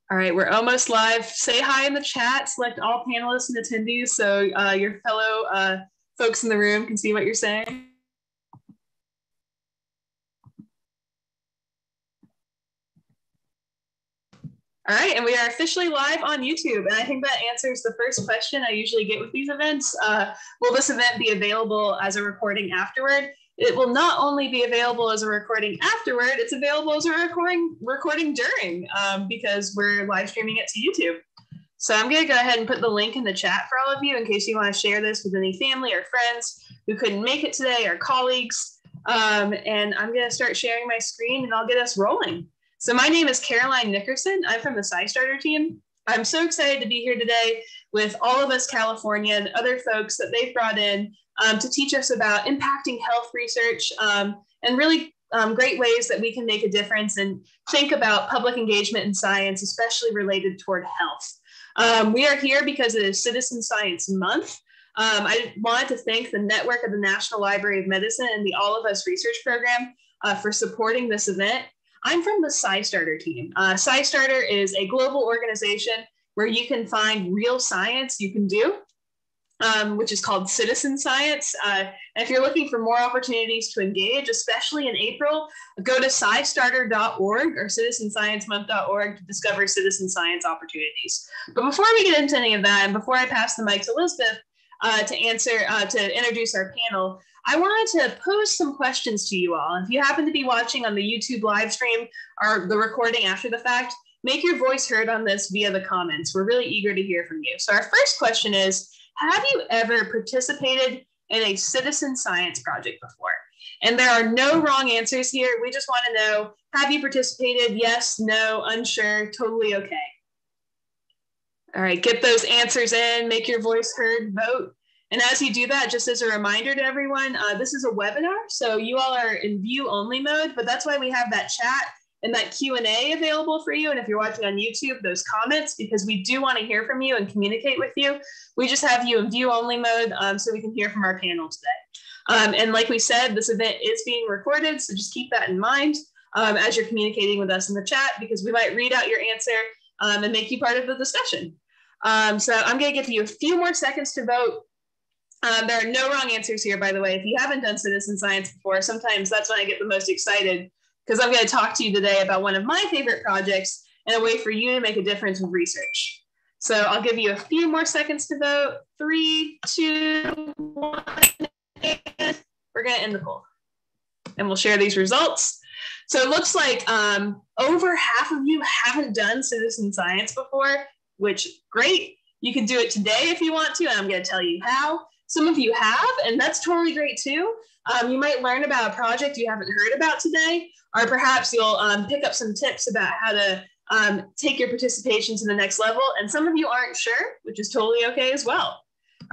All right, we're almost live. Say hi in the chat, select all panelists and attendees so your fellow folks in the room can see what you're saying. All right, and we are officially live on YouTube, and I think that answers the first question I usually get with these events. Will this event be available as a recording afterward? It will not only be available as a recording afterward, it's available as a recording during because we're live streaming it to YouTube. So I'm gonna go ahead and put the link in the chat for all of you in case you wanna share this with any family or friends who couldn't make it today or colleagues. And I'm gonna start sharing my screen and I'll get us rolling. So my name is Caroline Nickerson. I'm from the SciStarter team. I'm so excited to be here today with all of us California and other folks that they've brought in to teach us about impacting health research and really great ways that we can make a difference and think about public engagement in science, especially related toward health. We are here because it is Citizen Science Month. I wanted to thank the network of the National Library of Medicine and the All of Us Research Program for supporting this event. I'm from the SciStarter team. SciStarter is a global organization where you can find real science you can do, which is called citizen science. And if you're looking for more opportunities to engage, especially in April, go to scistarter.org or citizensciencemonth.org to discover citizen science opportunities. But before we get into any of that, and before I pass the mic to Elizabeth to introduce our panel, I wanted to pose some questions to you all. If you happen to be watching on the YouTube live stream or the recording after the fact, make your voice heard on this via the comments. We're really eager to hear from you. So our first question is, have you ever participated in a citizen science project before? And there are no wrong answers here. We just want to know, have you participated? Yes, no, unsure, totally okay. All right, get those answers in, make your voice heard, vote. And as you do that, just as a reminder to everyone, this is a webinar, so you all are in view only mode, but that's why we have that chat and that Q&A available for you. And if you're watching on YouTube, those comments, because we do want to hear from you and communicate with you. We just have you in view only mode so we can hear from our panel today. And like we said, this event is being recorded, so just keep that in mind as you're communicating with us in the chat, because we might read out your answer and make you part of the discussion. So I'm going to give you a few more seconds to vote. There are no wrong answers here, by the way. If you haven't done citizen science before, sometimes that's when I get the most excited, because I'm going to talk to you today about one of my favorite projects and a way for you to make a difference with research. So I'll give you a few more seconds to vote. 3, 2, 1, and we're going to end the poll. And we'll share these results. So it looks like over half of you haven't done citizen science before, which great. You can do it today if you want to, and I'm going to tell you how. Some of you have, and that's totally great too. You might learn about a project you haven't heard about today, or perhaps you'll pick up some tips about how to take your participation to the next level. And some of you aren't sure, which is totally okay as well.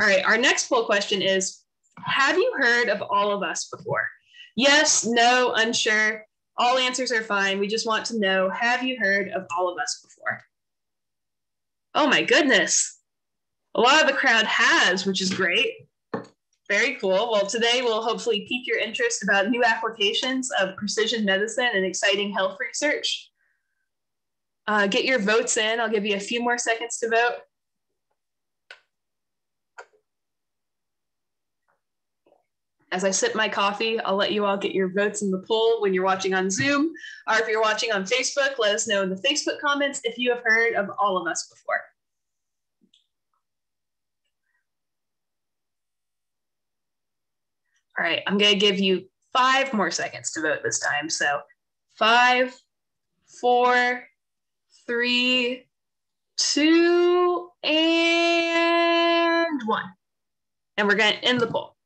All right, our next poll question is, have you heard of All of Us before? Yes, no, unsure. All answers are fine. We just want to know, have you heard of All of Us before? Oh my goodness. A lot of the crowd has, which is great. Very cool. Well, today we'll hopefully pique your interest about new applications of precision medicine and exciting health research. Get your votes in. I'll give you a few more seconds to vote. As I sip my coffee, I'll let you all get your votes in the poll when you're watching on Zoom, or if you're watching on Facebook, let us know in the Facebook comments if you have heard of All of Us before. All right, I'm gonna give you 5 more seconds to vote this time. So 5, 4, 3, 2, and 1. And we're gonna end the poll.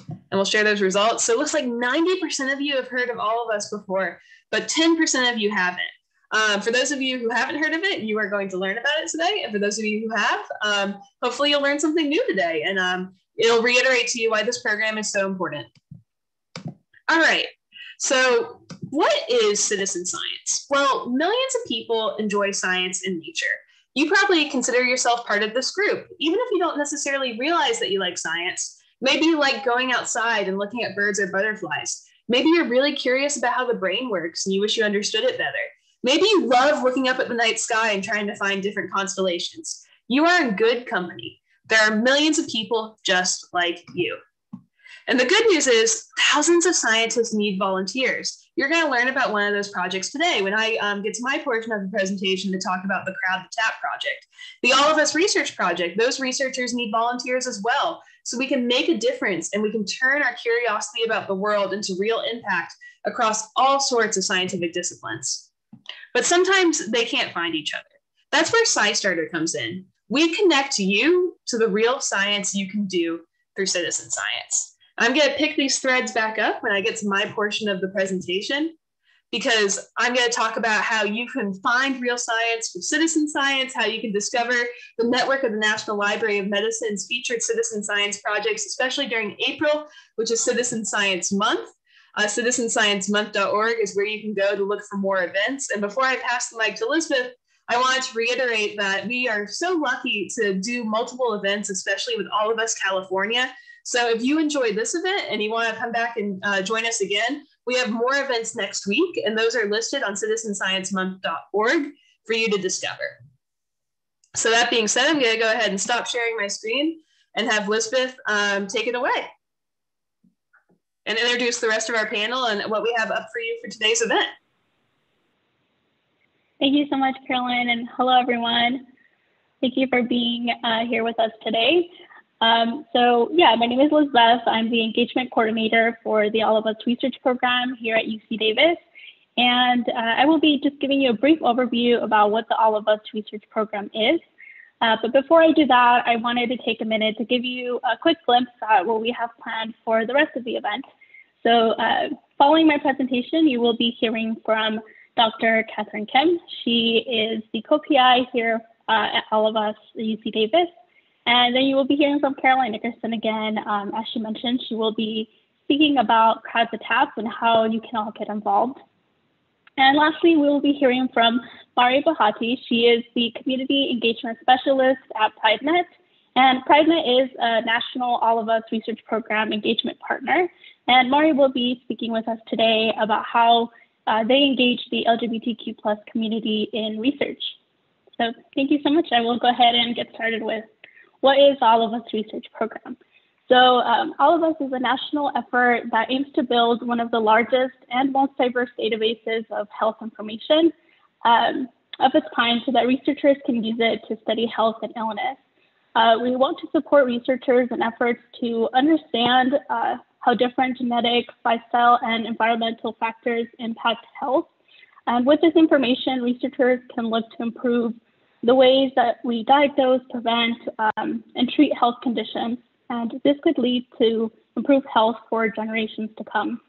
And we'll share those results. So it looks like 90% of you have heard of All of Us before, but 10% of you haven't. For those of you who haven't heard of it, you are going to learn about it today. And for those of you who have, hopefully you'll learn something new today. And it'll reiterate to you why this program is so important. All right, so what is citizen science? Well, millions of people enjoy science and nature. You probably consider yourself part of this group, even if you don't necessarily realize that you like science. Maybe you like going outside and looking at birds or butterflies. Maybe you're really curious about how the brain works and you wish you understood it better. Maybe you love looking up at the night sky and trying to find different constellations. You are in good company. There are millions of people just like you. And the good news is thousands of scientists need volunteers. You're going to learn about one of those projects today when I get to my portion of the presentation to talk about the Crowd the Tap project. The All of Us Research Project, those researchers need volunteers as well. So we can make a difference and we can turn our curiosity about the world into real impact across all sorts of scientific disciplines. But sometimes they can't find each other. That's where SciStarter comes in. We connect you to the real science you can do through citizen science. I'm going to pick these threads back up when I get to my portion of the presentation, because I'm going to talk about how you can find real science with citizen science, how you can discover the network of the National Library of Medicine's featured citizen science projects, especially during April, which is Citizen Science Month. CitizenscienceMonth.org is where you can go to look for more events. And before I pass the mic to Elizabeth, I wanted to reiterate that we are so lucky to do multiple events, especially with All of Us California. So if you enjoyed this event and you want to come back and join us again, we have more events next week, and those are listed on CitizenscienceMonth.org for you to discover. So that being said, I'm going to go ahead and stop sharing my screen and have Elizabeth take it away and introduce the rest of our panel and what we have up for you for today's event. Thank you so much, Carolyn, and hello, everyone. Thank you for being here with us today. My name is Elizabeth. I'm the engagement coordinator for the All of Us Research Program here at UC Davis. And I will be just giving you a brief overview about what the All of Us Research Program is. But before I do that, I wanted to take a minute to give you a quick glimpse at what we have planned for the rest of the event. So following my presentation, you will be hearing from Dr. Catherine Kim. She is the co-PI here at All of Us UC Davis. And then you will be hearing from Caroline Nickerson again. As she mentioned, she will be speaking about Crowd the Tap and how you can all get involved. And lastly, we will be hearing from Mari Bahati. She is the Community Engagement Specialist at PrideNet. And PrideNet is a national All of Us Research Program engagement partner. And Mari will be speaking with us today about how they engage the LGBTQ+ community in research. So thank you so much. I will go ahead and get started with what is the All of Us Research Program. So All of Us is a national effort that aims to build one of the largest and most diverse databases of health information of its kind so that researchers can use it to study health and illness. We want to support researchers in efforts to understand how different genetic, lifestyle, and environmental factors impact health. And with this information, researchers can look to improve the ways that we diagnose, prevent, and treat health conditions. And this could lead to improved health for generations to come.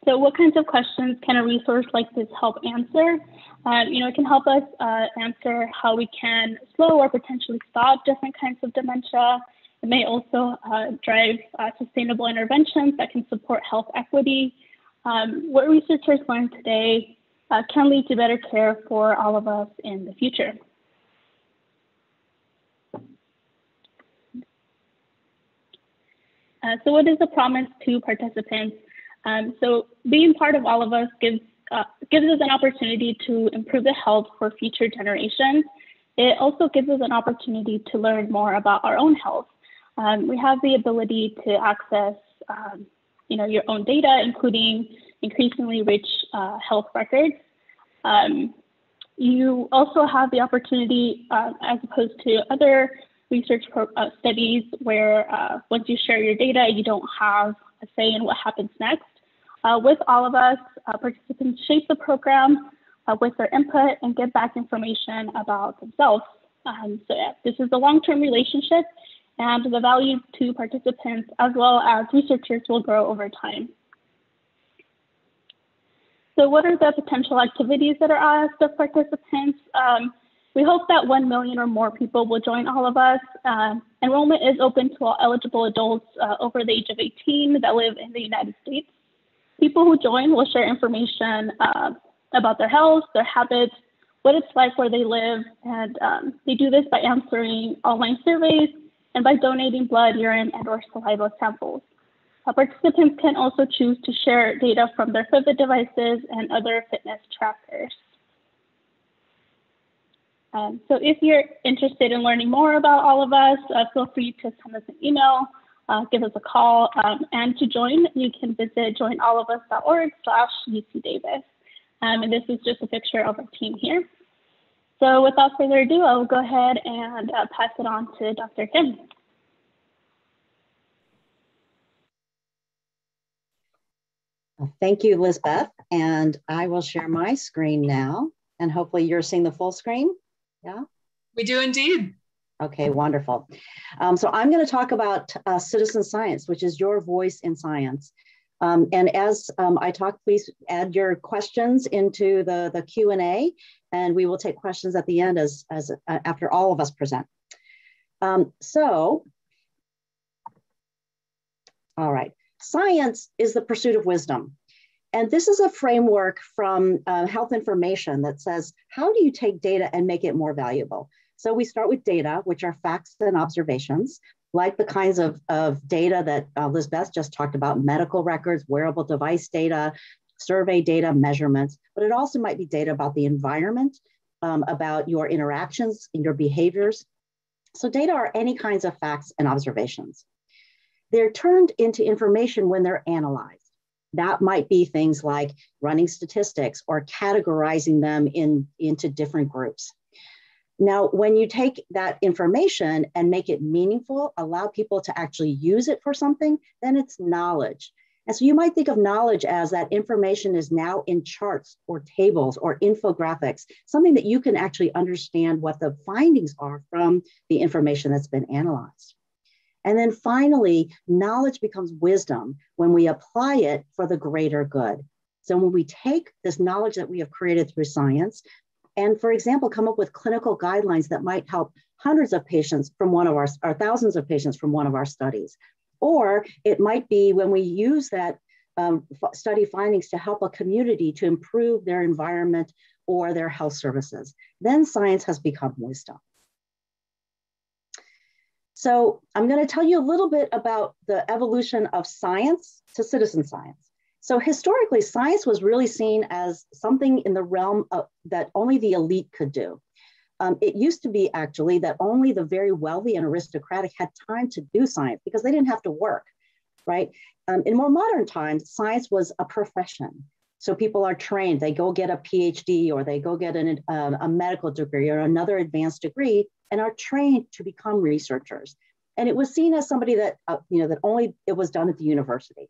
So what kinds of questions can a resource like this help answer? It can help us answer how we can slow or potentially stop different kinds of dementia. It may also drive sustainable interventions that can support health equity. What researchers learned today can lead to better care for all of us in the future. So what is the promise to participants? So being part of All of Us gives us an opportunity to improve the health for future generations. It also gives us an opportunity to learn more about our own health. We have the ability to access your own data, including increasingly rich health records. You also have the opportunity, as opposed to other research studies where once you share your data, you don't have a say in what happens next. With All of Us, participants shape the program with their input and give back information about themselves. This is a long-term relationship, and the value to participants as well as researchers will grow over time. So what are the potential activities that are asked of participants? We hope that 1 million or more people will join All of Us. Enrollment is open to all eligible adults over the age of 18 that live in the United States. People who join will share information about their health, their habits, what it's like where they live, and they do this by answering online surveys and by donating blood, urine, and/or saliva samples. Participants can also choose to share data from their Fitbit devices and other fitness trackers. So if you're interested in learning more about all of us, feel free to send us an email, give us a call, and to join, you can visit joinallofus.org/UCDavis. And this is just a picture of our team here. So without further ado, I'll go ahead and pass it on to Dr. Kim. Thank you, Lizbeth. And I will share my screen now. And hopefully you're seeing the full screen. Yeah? We do indeed. Okay, wonderful. So I'm going to talk about citizen science, which is your voice in science. And as I talk, please add your questions into the Q&A, and we will take questions at the end as after all of us present. All right. Science is the pursuit of wisdom. And this is a framework from health information that says, how do you take data and make it more valuable? So we start with data, which are facts and observations, like the kinds of data that Lizbeth just talked about, medical records, wearable device data, survey data, measurements, but it also might be data about the environment, about your interactions and your behaviors. So data are any kinds of facts and observations. They're turned into information when they're analyzed. That might be things like running statistics or categorizing them into different groups. Now, when you take that information and make it meaningful, allow people to actually use it for something, then it's knowledge. And so you might think of knowledge as that information is now in charts or tables or infographics, something that you can actually understand what the findings are from the information that's been analyzed. And then finally, knowledge becomes wisdom when we apply it for the greater good. So when we take this knowledge that we have created through science and, for example, come up with clinical guidelines that might help hundreds of patients from one of our, or thousands of patients from one of our studies. Or it might be when we use that study findings to help a community to improve their environment or their health services. Then science has become wisdom. So I'm going to tell you a little bit about the evolution of science to citizen science. So historically, science was really seen as something in the realm of, that only the elite could do. It used to be actually that only the very wealthy and aristocratic had time to do science because they didn't have to work, right? In more modern times, science was a profession. So people are trained, they go get a PhD or they go get a medical degree or another advanced degree and are trained to become researchers. And it was seen as somebody that, that only it was done at the university.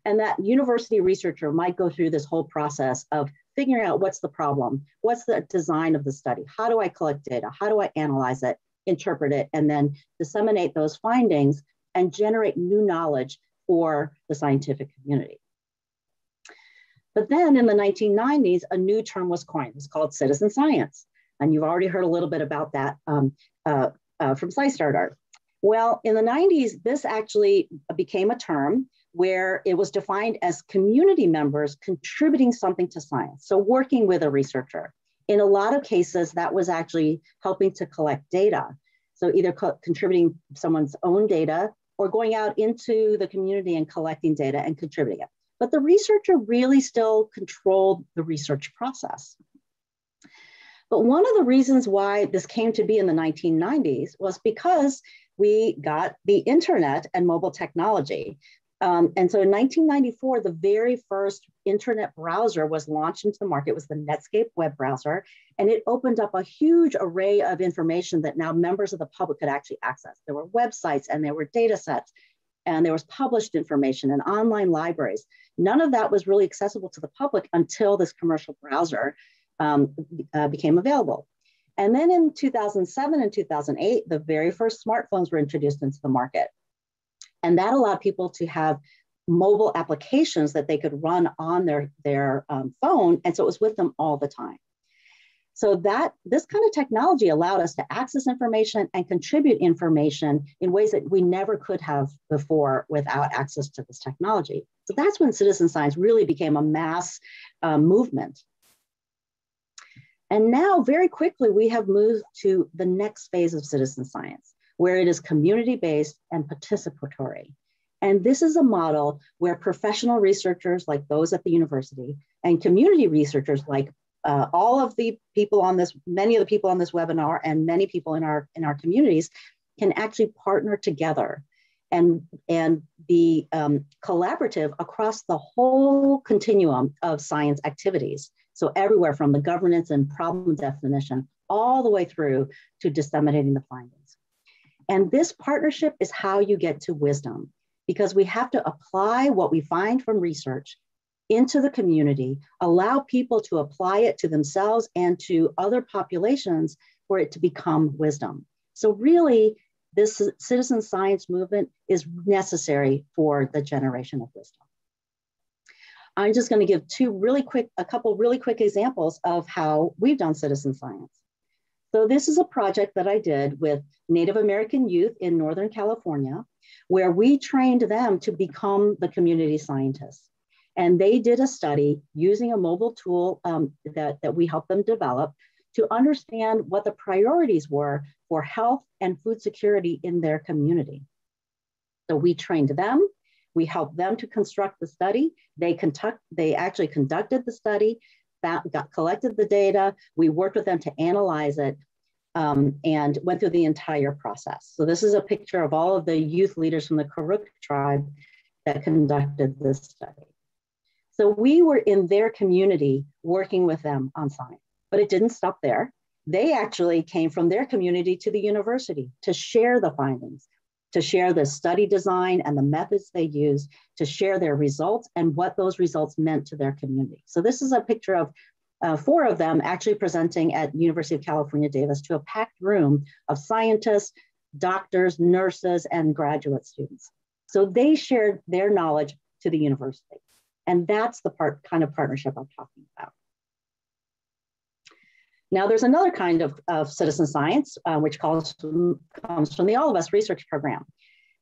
And that university researcher might go through this whole process of figuring out what's the problem, what's the design of the study, how do I collect data, how do I analyze it, interpret it, and then disseminate those findings and generate new knowledge for the scientific community. But then in the 1990s, a new term was coined. It's called citizen science. And you've already heard a little bit about that from SciStarter. Well, in the 90s, this actually became a term where it was defined as community members contributing something to science. So working with a researcher. In a lot of cases, that was actually helping to collect data. So either contributing someone's own data or going out into the community and collecting data and contributing it. But the researcher really still controlled the research process. But one of the reasons why this came to be in the 1990s was because we got the internet and mobile technology. And so in 1994, the very first internet browser was launched into the market. It was the Netscape web browser, and it opened up a huge array of information that now members of the public could actually access. There were websites and there were data sets, and there was published information and online libraries. None of that was really accessible to the public until this commercial browser became available. And then in 2007 and 2008, the very first smartphones were introduced into the market. And that allowed people to have mobile applications that they could run on their phone. And so it was with them all the time. So this kind of technology allowed us to access information and contribute information in ways that we never could have before without access to this technology. So that's when citizen science really became a mass movement. And now very quickly, we have moved to the next phase of citizen science, where it is community-based and participatory. And this is a model where professional researchers like those at the university and community researchers like all of the people on this, many of the people on this webinar and many people in our communities can actually partner together and be collaborative across the whole continuum of science activities. So everywhere from the governance and problem definition all the way through to disseminating the findings. And this partnership is how you get to wisdom, because we have to apply what we find from research into the community, allow people to apply it to themselves and to other populations for it to become wisdom. So really, this citizen science movement is necessary for the generation of wisdom. I'm just going to give a couple really quick examples of how we've done citizen science. So this is a project that I did with Native American youth in Northern California, where we trained them to become the community scientists. And they did a study using a mobile tool that we helped them develop to understand what the priorities were for health and food security in their community. So we trained them, we helped them to construct the study. They actually conducted the study, collected the data. We worked with them to analyze it and went through the entire process. So this is a picture of all of the youth leaders from the Karuk tribe that conducted this study. So we were in their community working with them on science, but it didn't stop there. They actually came from their community to the university to share the findings, to share the study design and the methods they used, to share their results and what those results meant to their community. So this is a picture of 4 of them actually presenting at University of California, Davis to a packed room of scientists, doctors, nurses, and graduate students. So they shared their knowledge to the university. And that's the kind of partnership I'm talking about. Now, there's another kind of citizen science, which comes from the All of Us research program.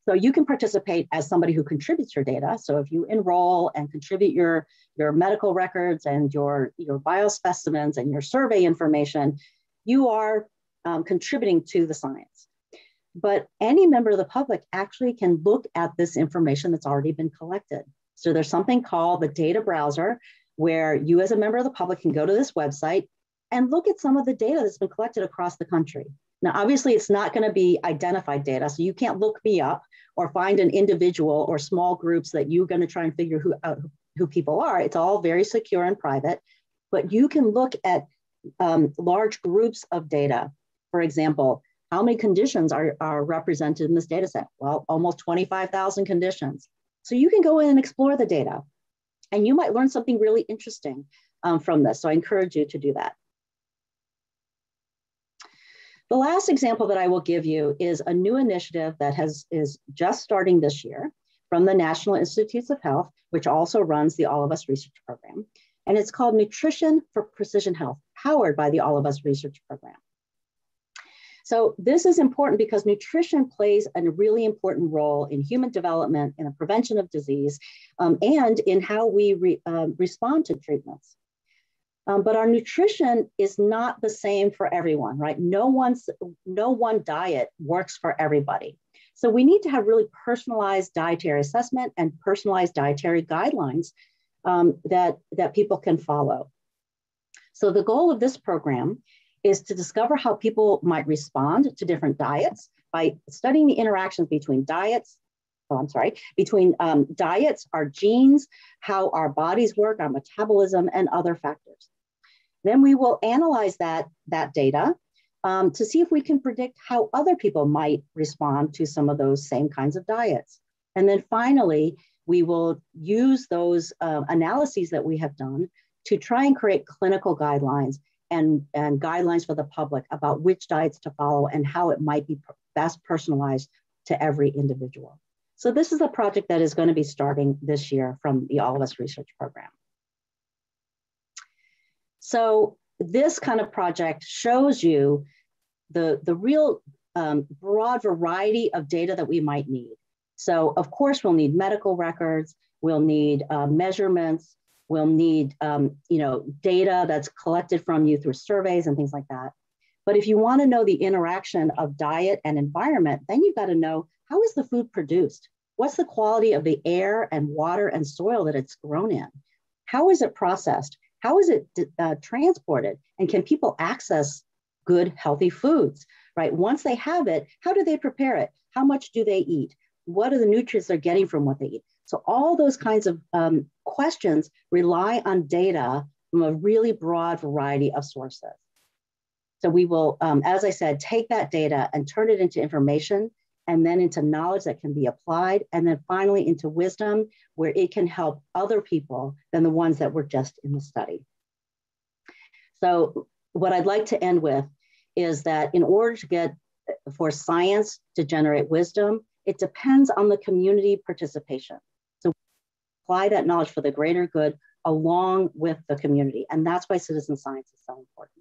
So you can participate as somebody who contributes your data. So if you enroll and contribute your medical records and your biospecimens and your survey information, you are contributing to the science. But any member of the public actually can look at this information that's already been collected. So there's something called the data browser, where you as a member of the public can go to this website and look at some of the data that's been collected across the country. Now, obviously, it's not going to be identified data, so you can't look me up or find an individual or small groups that you're going to try and figure who people are. It's all very secure and private, but you can look at large groups of data. For example, how many conditions are represented in this data set? Well, almost 25,000 conditions. So you can go in and explore the data, and you might learn something really interesting from this. So I encourage you to do that. The last example that I will give you is a new initiative that is just starting this year from the National Institutes of Health, which also runs the All of Us research program. And it's called Nutrition for Precision Health, powered by the All of Us research program. So this is important because nutrition plays a really important role in human development, in the prevention of disease, and in how we respond to treatments. But our nutrition is not the same for everyone, right? No one diet works for everybody. So we need to have really personalized dietary assessment and personalized dietary guidelines that people can follow. So the goal of this program is to discover how people might respond to different diets by studying the interactions between diets, our genes, how our bodies work, our metabolism, and other factors. Then we will analyze that data to see if we can predict how other people might respond to some of those same kinds of diets. And then finally, we will use those analyses that we have done to try and create clinical guidelines and guidelines for the public about which diets to follow and how it might be best personalized to every individual. So this is a project that is going to be starting this year from the All of Us research program. So this kind of project shows you the real broad variety of data that we might need. So of course, we'll need medical records, we'll need measurements, we'll need data that's collected from you through surveys and things like that. But if you want to know the interaction of diet and environment, then you've got to know, how is the food produced? What's the quality of the air and water and soil that it's grown in? How is it processed? How is it transported? And can people access good, healthy foods, right? Once they have it, how do they prepare it? How much do they eat? What are the nutrients they're getting from what they eat? So all those kinds of questions rely on data from a really broad variety of sources. So we will, as I said, take that data and turn it into information, and then into knowledge that can be applied, and then finally into wisdom where it can help other people than the ones that were just in the study. So what I'd like to end with is that in order to get, for science to generate wisdom, it depends on the community participation. So apply that knowledge for the greater good along with the community. And that's why citizen science is so important.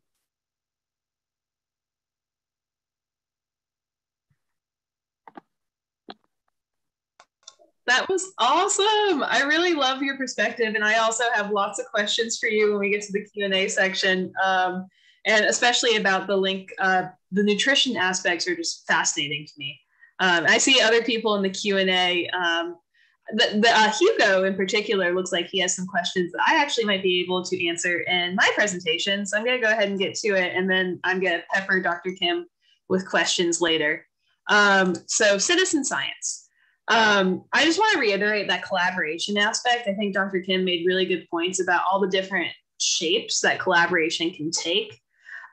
That was awesome. I really love your perspective. And I also have lots of questions for you when we get to the Q&A section. And especially about the link, the nutrition aspects are just fascinating to me. I see other people in the Q&A. Hugo in particular looks like he has some questions that I actually might be able to answer in my presentation. So I'm going to go ahead and get to it. And then I'm going to pepper Dr. Kim with questions later. So citizen science. I just want to reiterate that collaboration aspect. I think Dr. Kim made really good points about all the different shapes that collaboration can take.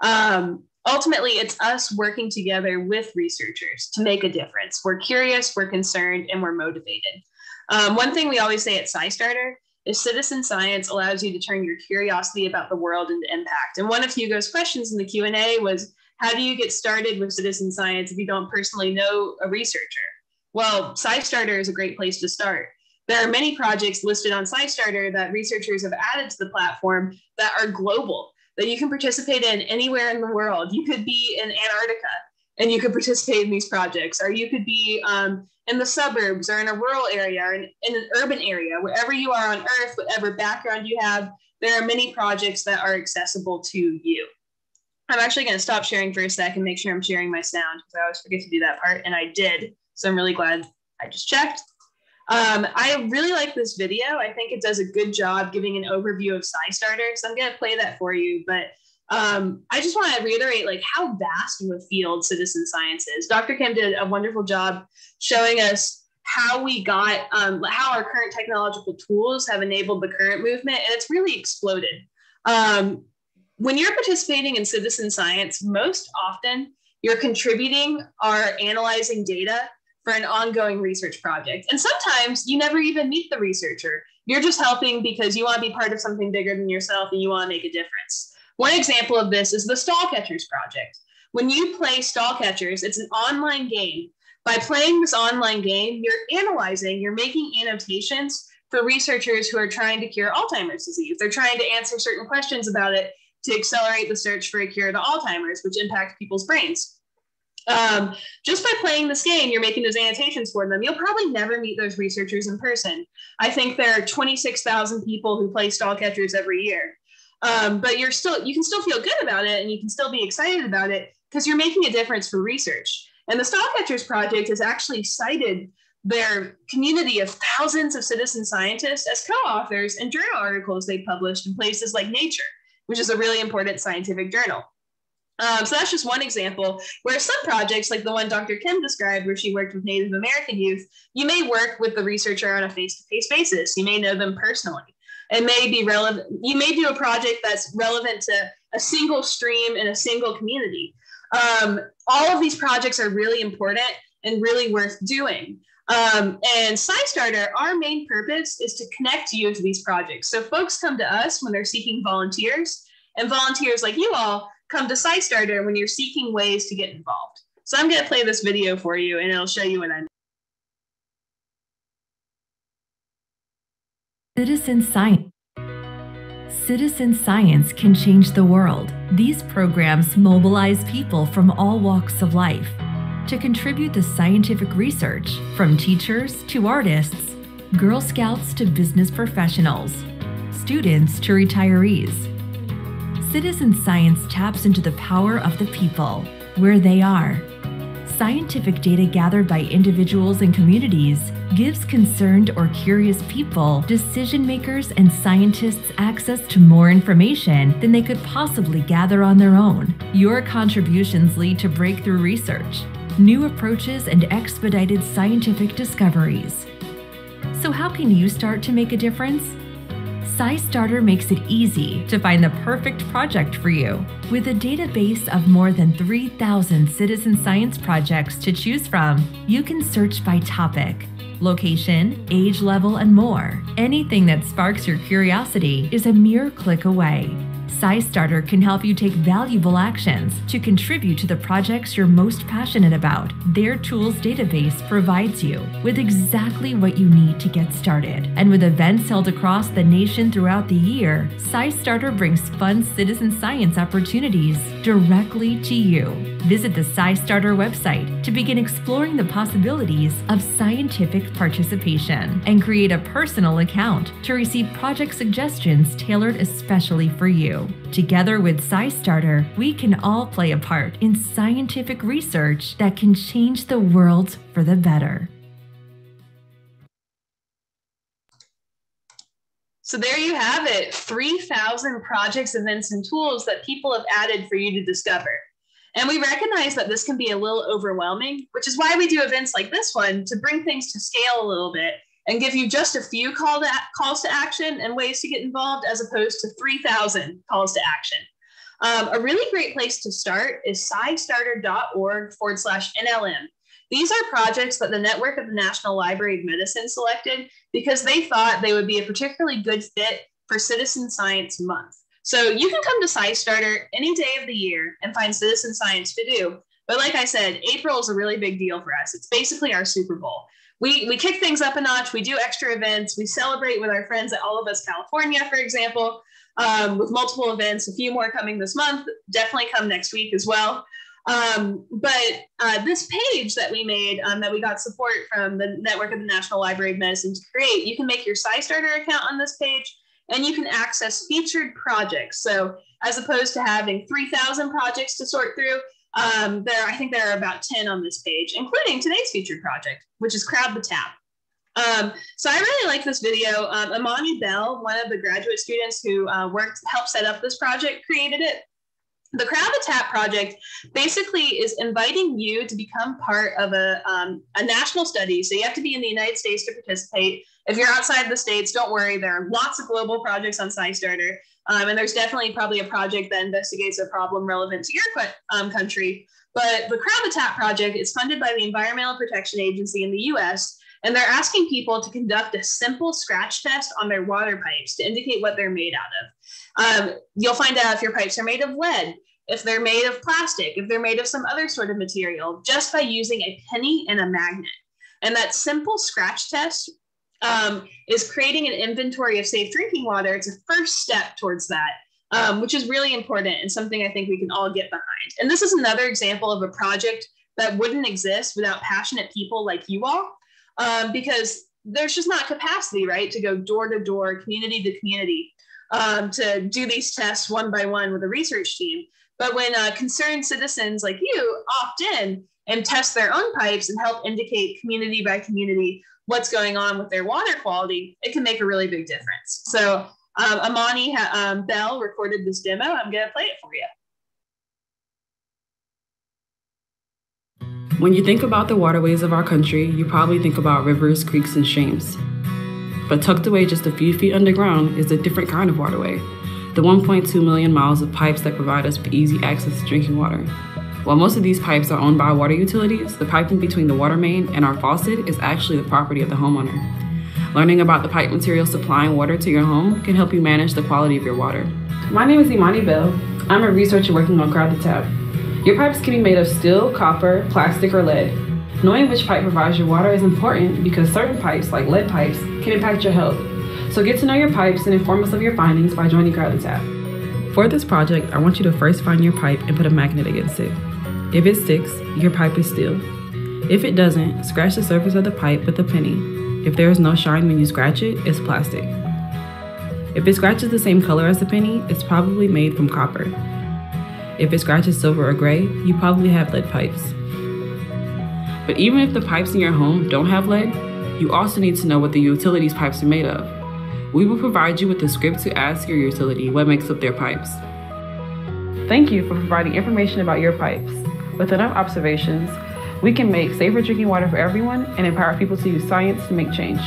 Ultimately, it's us working together with researchers to make a difference. We're curious, we're concerned, and we're motivated. One thing we always say at SciStarter is citizen science allows you to turn your curiosity about the world into impact. And one of Hugo's questions in the Q&A was, how do you get started with citizen science if you don't personally know a researcher? Well, SciStarter is a great place to start. There are many projects listed on SciStarter that researchers have added to the platform that are global, that you can participate in anywhere in the world. You could be in Antarctica and you could participate in these projects, or you could be in the suburbs or in a rural area or in an urban area, wherever you are on Earth, whatever background you have, there are many projects that are accessible to you. I'm actually going to stop sharing for a sec and make sure I'm sharing my sound, because I always forget to do that part, and I did. So I'm really glad I just checked. I really like this video. I think it does a good job giving an overview of SciStarter. So I'm going to play that for you. But I just want to reiterate like how vast of a field citizen science is. Dr. Kim did a wonderful job showing us how we got, how our current technological tools have enabled the current movement. And it's really exploded. When you're participating in citizen science, most often you're contributing or analyzing data for an ongoing research project. And sometimes you never even meet the researcher. You're just helping because you want to be part of something bigger than yourself and you want to make a difference. One example of this is the Stall Catchers project. When you play Stall Catchers, it's an online game. By playing this online game, you're analyzing, you're making annotations for researchers who are trying to cure Alzheimer's disease. They're trying to answer certain questions about it to accelerate the search for a cure to Alzheimer's, which impacts people's brains. Just by playing this game, you're making those annotations for them. You'll probably never meet those researchers in person. I think there are 26,000 people who play Stall Catchers every year. But you can still feel good about it, and you can still be excited about it because you're making a difference for research. And the Stall Catchers project has actually cited their community of thousands of citizen scientists as co-authors in journal articles they published in places like Nature, which is a really important scientific journal. So that's just one example where some projects like the one Dr. Kim described where she worked with Native American youth, you may work with the researcher on a face-to-face basis. You may know them personally. It may be relevant. You may do a project that's relevant to a single stream in a single community. All of these projects are really important and really worth doing. And SciStarter, our main purpose is to connect you to these projects. So folks come to us when they're seeking volunteers, and volunteers like you all come to SciStarter when you're seeking ways to get involved. So I'm going to play this video for you, and it'll show you what I mean. Citizen science. Citizen science can change the world. These programs mobilize people from all walks of life to contribute to scientific research, from teachers to artists, Girl Scouts to business professionals, students to retirees. Citizen science taps into the power of the people, where they are. Scientific data gathered by individuals and communities gives concerned or curious people, decision makers, and scientists access to more information than they could possibly gather on their own. Your contributions lead to breakthrough research, new approaches, and expedited scientific discoveries. So how can you start to make a difference? SciStarter makes it easy to find the perfect project for you. With a database of more than 3,000 citizen science projects to choose from, you can search by topic, location, age level, and more. Anything that sparks your curiosity is a mere click away. SciStarter can help you take valuable actions to contribute to the projects you're most passionate about. Their tools database provides you with exactly what you need to get started. And with events held across the nation throughout the year, SciStarter brings fun citizen science opportunities directly to you. Visit the SciStarter website to begin exploring the possibilities of scientific participation and create a personal account to receive project suggestions tailored especially for you. Together with SciStarter, we can all play a part in scientific research that can change the world for the better. So there you have it, 3,000 projects, events, and tools that people have added for you to discover. And we recognize that this can be a little overwhelming, which is why we do events like this one to bring things to scale a little bit and give you just a few calls to action and ways to get involved as opposed to 3,000 calls to action. A really great place to start is scistarter.org/NLM. These are projects that the network of the National Library of Medicine selected because they thought they would be a particularly good fit for Citizen Science Month. So you can come to SciStarter any day of the year and find citizen science to do. But like I said, April is a really big deal for us. It's basically our Super Bowl. We kick things up a notch. We do extra events. We celebrate with our friends at All of Us California, for example, with multiple events, a few more coming this month. Definitely come next week as well. But this page that we made, that we got support from the network of the National Library of Medicine to create, you can make your SciStarter account on this page, and you can access featured projects. So as opposed to having 3,000 projects to sort through, I think there are about 10 on this page, including today's featured project, which is Crowd the Tap. So I really like this video. Amani Bell, one of the graduate students who helped set up this project, created it. The Crowd the Tap project basically is inviting you to become part of a national study. So you have to be in the United States to participate. If you're outside the States, don't worry. There are lots of global projects on SciStarter. And there's definitely probably a project that investigates a problem relevant to your country. But the Crowd the Tap project is funded by the Environmental Protection Agency in the US, and they're asking people to conduct a simple scratch test on their water pipes to indicate what they're made out of. You'll find out if your pipes are made of lead, if they're made of plastic, if they're made of some other sort of material, just by using a penny and a magnet. And that simple scratch test is creating an inventory of safe drinking water. It's a first step towards that, which is really important and something I think we can all get behind. And this is another example of a project that wouldn't exist without passionate people like you all, because there's just not capacity, right, to go door to door, community to community, to do these tests one by one with a research team. But when concerned citizens like you opt in and test their own pipes and help indicate community by community what's going on with their water quality, it can make a really big difference. So Amani Bell recorded this demo. I'm going to play it for you. When you think about the waterways of our country, you probably think about rivers, creeks, and streams. But tucked away just a few feet underground is a different kind of waterway, the 1.2 million miles of pipes that provide us with easy access to drinking water. While most of these pipes are owned by water utilities, the piping between the water main and our faucet is actually the property of the homeowner. Learning about the pipe material supplying water to your home can help you manage the quality of your water. My name is Imani Bell. I'm a researcher working on Crowd the Tap. Your pipes can be made of steel, copper, plastic, or lead. Knowing which pipe provides your water is important because certain pipes, like lead pipes, can impact your health. So get to know your pipes and inform us of your findings by joining Crowd the Tap. For this project, I want you to first find your pipe and put a magnet against it. If it sticks, your pipe is steel. If it doesn't, scratch the surface of the pipe with a penny. If there is no shine when you scratch it, it's plastic. If it scratches the same color as the penny, it's probably made from copper. If it scratches silver or gray, you probably have lead pipes. But even if the pipes in your home don't have lead, you also need to know what the utility's pipes are made of. We will provide you with a script to ask your utility what makes up their pipes. Thank you for providing information about your pipes. With enough observations, we can make safer drinking water for everyone and empower people to use science to make change.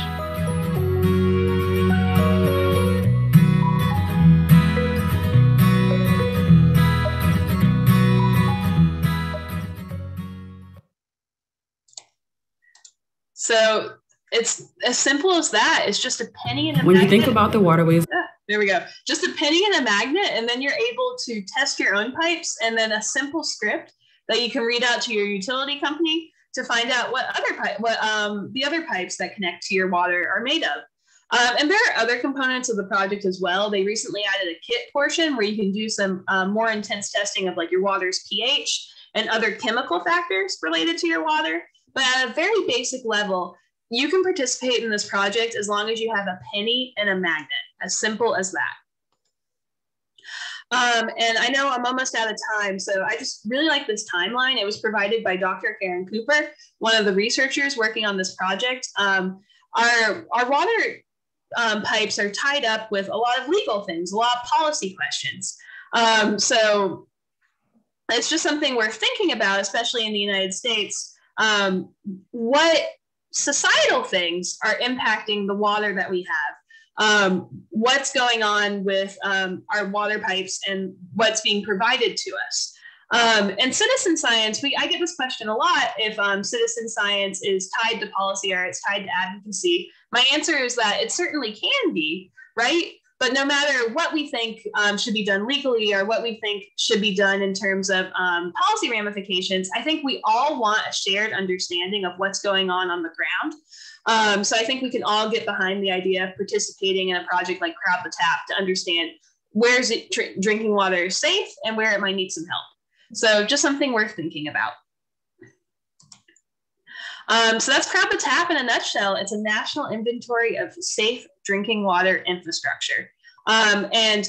So it's as simple as that. It's just a penny and a When magnet. you think about the waterways, there we go. Just a penny and a magnet, and then you're able to test your own pipes, and then a simple script that you can read out to your utility company to find out what the other pipes that connect to your water are made of. And there are other components of the project as well. They recently added a kit portion where you can do some more intense testing of like your water's pH and other chemical factors related to your water. But at a very basic level, you can participate in this project as long as you have a penny and a magnet, as simple as that. And I know I'm almost out of time, so I just really like this timeline. It was provided by Dr. Karen Cooper, one of the researchers working on this project. Our water pipes are tied up with a lot of legal things, a lot of policy questions. So it's just something we're thinking about, especially in the United States. What societal things are impacting the water that we have? What's going on with our water pipes and what's being provided to us? And citizen science, I get this question a lot, if citizen science is tied to policy or it's tied to advocacy. My answer is that it certainly can be, right? But no matter what we think should be done legally or what we think should be done in terms of policy ramifications, I think we all want a shared understanding of what's going on the ground. So I think we can all get behind the idea of participating in a project like Crowd the Tap to understand where is it drinking water is safe and where it might need some help. So just something worth thinking about. So that's Crowd the Tap in a nutshell. It's a national inventory of safe drinking water infrastructure. And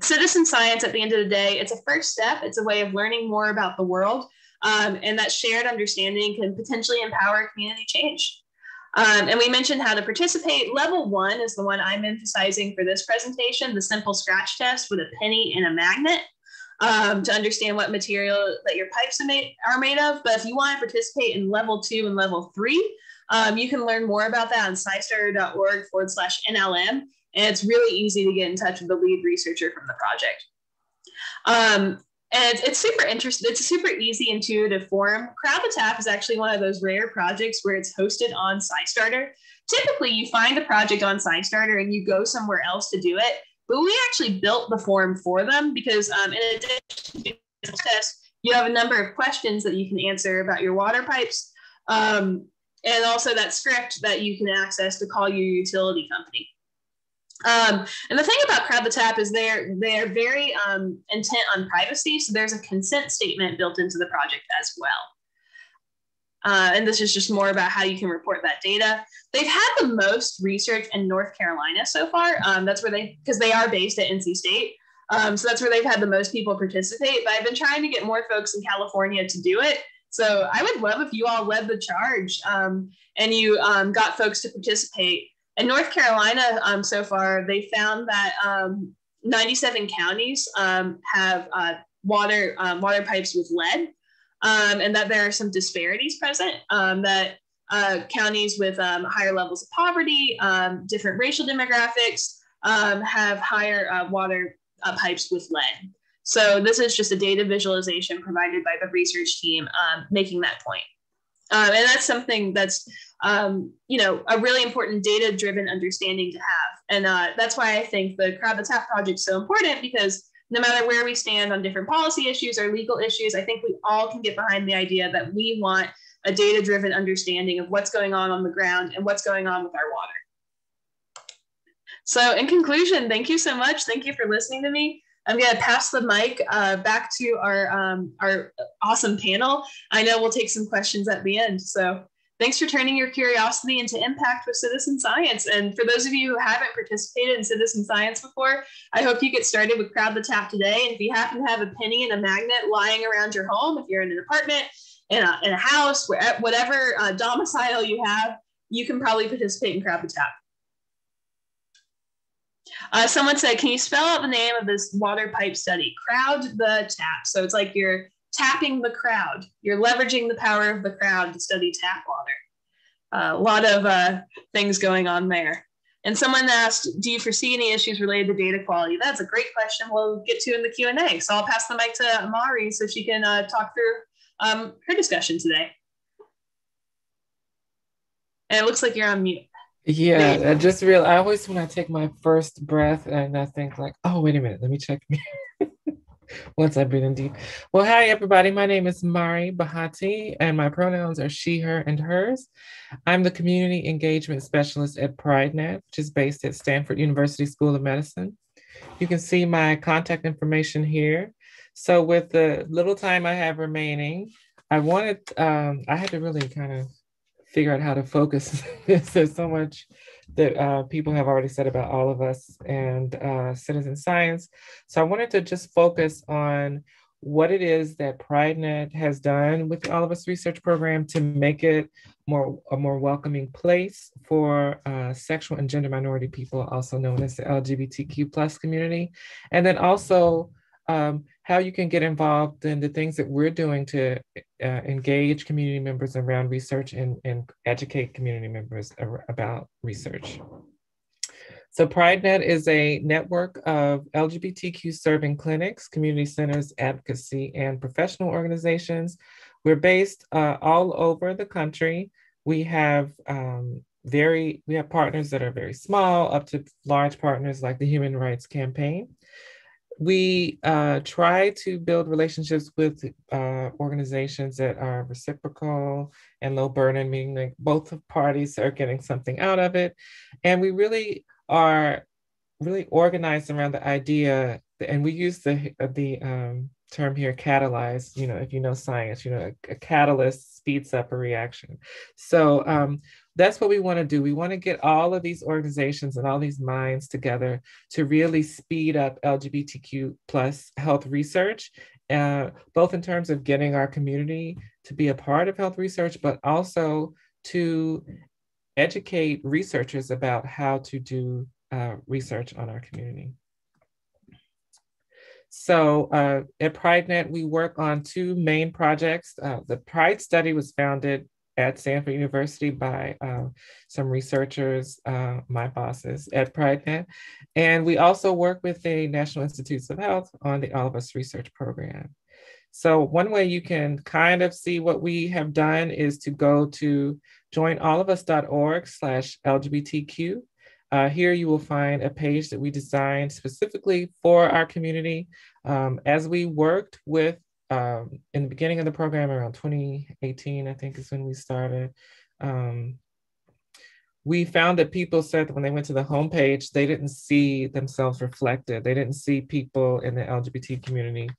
citizen science, at the end of the day, it's a first step. It's a way of learning more about the world. And that shared understanding can potentially empower community change. And we mentioned how to participate. Level 1 is the one I'm emphasizing for this presentation, the simple scratch test with a penny and a magnet. To understand what material that your pipes are made of. But if you want to participate in level 2 and level 3, you can learn more about that on scistarter.org/NLM. And it's really easy to get in touch with the lead researcher from the project. And it's super interesting. It's a super easy, intuitive form. Crowd the Tap is actually one of those rare projects where it's hosted on SciStarter. Typically, you find a project on SciStarter and you go somewhere else to do it. But we actually built the form for them because in addition to the test, you have a number of questions that you can answer about your water pipes, and also that script that you can access to call your utility company. And the thing about Crowd the Tap is they're very intent on privacy, so there's a consent statement built into the project as well. And this is just more about how you can report that data. They've had the most research in North Carolina so far. That's where because they are based at NC State. So that's where they've had the most people participate. But I've been trying to get more folks in California to do it. So I would love if you all led the charge and you got folks to participate. In North Carolina, so far, they found that 97 counties have water pipes with lead. And that there are some disparities present, that counties with higher levels of poverty, different racial demographics, have higher water pipes with lead. So this is just a data visualization provided by the research team making that point. And that's something that's, a really important data-driven understanding to have. And that's why I think the Crowd the Tap project is so important, because no matter where we stand on different policy issues or legal issues, I think we all can get behind the idea that we want a data-driven understanding of what's going on the ground and what's going on with our water. So in conclusion, thank you so much. Thank you for listening to me. I'm going to pass the mic back to our awesome panel. I know we'll take some questions at the end. So thanks for turning your curiosity into impact with citizen science. And for those of you who haven't participated in citizen science before, I hope you get started with Crowd the Tap today. And if you happen to have a penny and a magnet lying around your home, if you're in an apartment, in a house, whatever domicile you have, you can probably participate in Crowd the Tap. Someone said, can you spell out the name of this water pipe study? Crowd the Tap. So it's like you're tapping the crowd. You're leveraging the power of the crowd to study tap water. A lot of things going on there. And someone asked, do you foresee any issues related to data quality? That's a great question we'll get to in the Q&A. So I'll pass the mic to Mari so she can talk through her discussion today. And it looks like you're on mute. Yeah, I just realized, I always, when I take my first breath and I think like, oh, wait a minute, let me check me. Once I breathe in deep. Well, hi, everybody. My name is Mari Bahati, and my pronouns are she, her, and hers. I'm the Community Engagement Specialist at PrideNet, which is based at Stanford University School of Medicine. You can see my contact information here. So with the little time I have remaining, I had to really kind of figure out how to focus. There's so much that people have already said about all of us and citizen science. So I wanted to just focus on what it is that PrideNet has done with the All of Us research program to make it a more welcoming place for sexual and gender minority people, also known as the LGBTQ plus community. And then also how you can get involved in the things that we're doing to engage community members around research and educate community members about research. So PrideNet is a network of LGBTQ serving clinics, community centers, advocacy, and professional organizations. We're based all over the country. We have partners that are very small up to large partners like the Human Rights Campaign. We try to build relationships with organizations that are reciprocal and low burden, meaning like both parties are getting something out of it. And we really are organized around the idea, and we use the term here, catalyze, if you know science, a catalyst speeds up a reaction. So that's what we want to do. We want to get all of these organizations and all these minds together to really speed up LGBTQ plus health research, both in terms of getting our community to be a part of health research, but also to educate researchers about how to do research on our community. So at PrideNet, we work on two main projects. The Pride Study was founded at Stanford University by some researchers, my bosses at PrideNet. And we also work with the National Institutes of Health on the All of Us research program. So one way you can kind of see what we have done is to go to joinallofus.org/LGBTQ. Here you will find a page that we designed specifically for our community. As we worked with, in the beginning of the program around 2018, I think is when we started, we found that people said that when they went to the homepage, they didn't see themselves reflected. They didn't see people in the LGBT community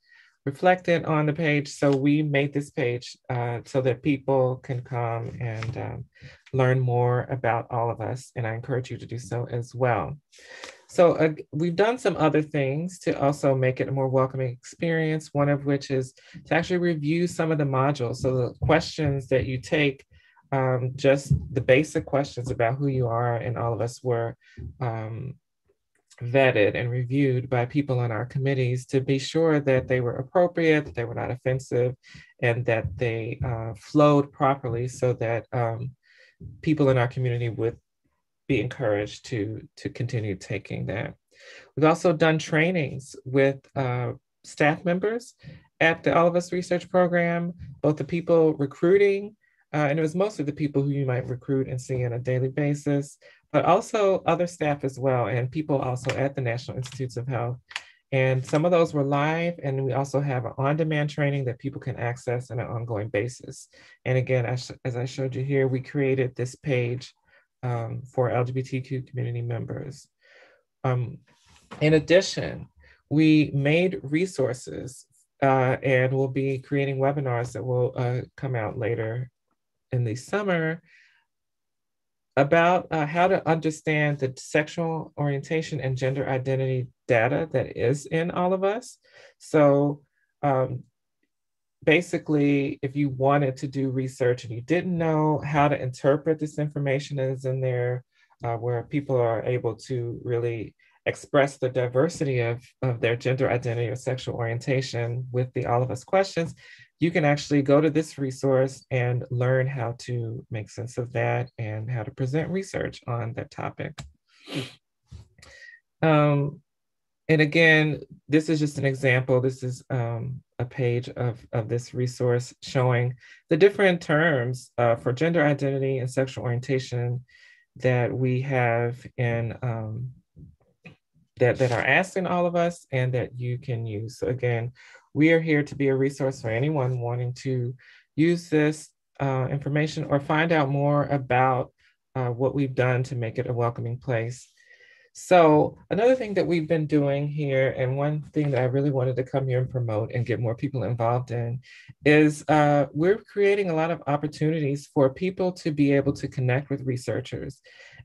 reflected on the page. So we made this page so that people can come and learn more about all of us. And I encourage you to do so as well. So we've done some other things to also make it a more welcoming experience, one of which is to actually review some of the modules. So the questions that you take, just the basic questions about who you are and all of us were vetted and reviewed by people on our committees to be sure that they were appropriate, that they were not offensive, and that they flowed properly so that people in our community would be encouraged to continue taking that. We've also done trainings with staff members at the All of Us research program, both the people recruiting, and it was mostly the people who you might recruit and see on a daily basis, but also other staff as well, and people also at the National Institutes of Health. And some of those were live, and we also have an on-demand training that people can access on an ongoing basis. And again, as I showed you here, we created this page for LGBTQ community members. In addition, we made resources and we'll be creating webinars that will come out later in the summer about how to understand the sexual orientation and gender identity data that is in all of us. So basically, if you wanted to do research and you didn't know how to interpret this information that is in there, where people are able to really express the diversity of their gender identity or sexual orientation with the All of Us questions, you can actually go to this resource and learn how to make sense of that and how to present research on that topic. And again, this is just an example. This is a page of this resource showing the different terms for gender identity and sexual orientation that we have in that are asked in All of Us and that you can use. So again, we are here to be a resource for anyone wanting to use this information or find out more about what we've done to make it a welcoming place. So another thing that we've been doing here, and one thing that I really wanted to come here and promote and get more people involved in, is we're creating a lot of opportunities for people to be able to connect with researchers.